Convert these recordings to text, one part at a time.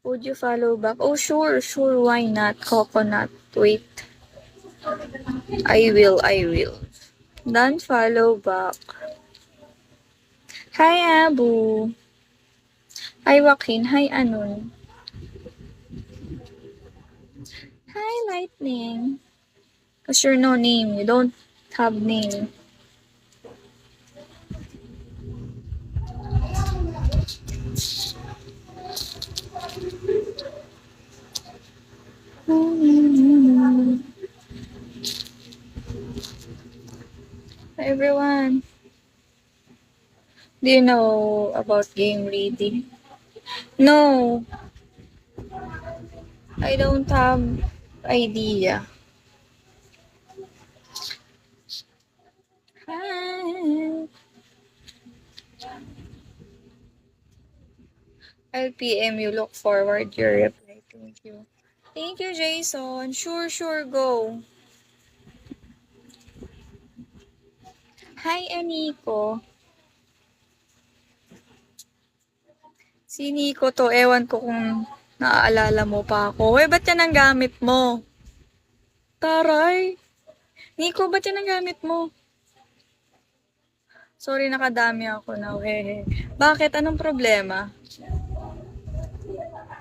Would you follow back? Oh, sure, sure. Why not? Coconut. Wait. I will. Done follow back. Hi, Abu. Hi, Joaquin. Hi, Anon. Hi, Lightning. Because you're no name. You don't have name. Hi, everyone. Do you know about game reading? No, I don't have idea. Hi. I'll PM you. Look forward your reply. Thank you. Thank you, Jason. Sure, sure, go. Hi, Aniko. Si Nico to, ewan ko kung naaalala mo pa ako. Eh, ba't yan ang gamit mo? Taray! Nico, ba't yan ang gamit mo? Sorry, nakadami ako na. Hehe. Bakit? Anong problema?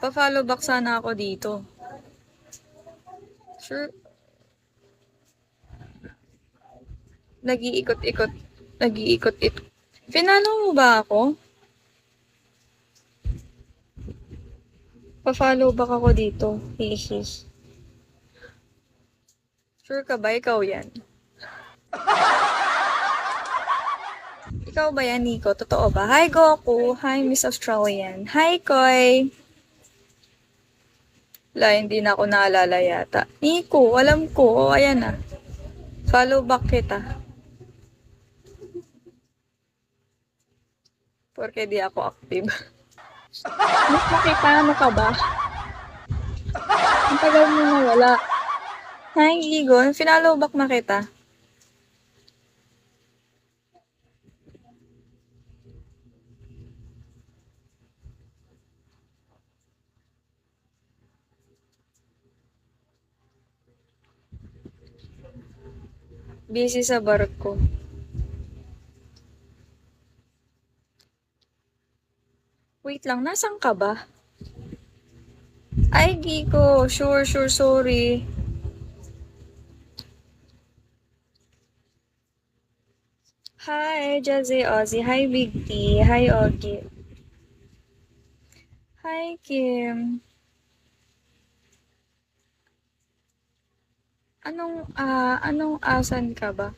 Pa-follow back sana ako dito. Sure. Nag-iikot-ikot. Nag-iikot-ikot. Pinalo mo ba ako? Pa-follow back ako dito. Hihi. Sure ka ba? Ikaw yan. Ikaw ba yan, Nico? Totoo ba? Hi, Goku. Hi, Miss Australian. Hi, Koy. Wala, hindi na ako naalala yata. Nico, alam ko. O, ayan na. Follow back kita. Porque di ako active. Miss nakita, ano ka ba? Ang tagal mo nawala. Hi, Igon. Finallow back na kita. Busy sa barko. Wait lang, nasan ka ba? Ay, Giko. Sure, sorry. Hi, Jazzy Ozzy. Hi, Big T. Hi, Ogie. Hi, Kim. Anong asan ka ba?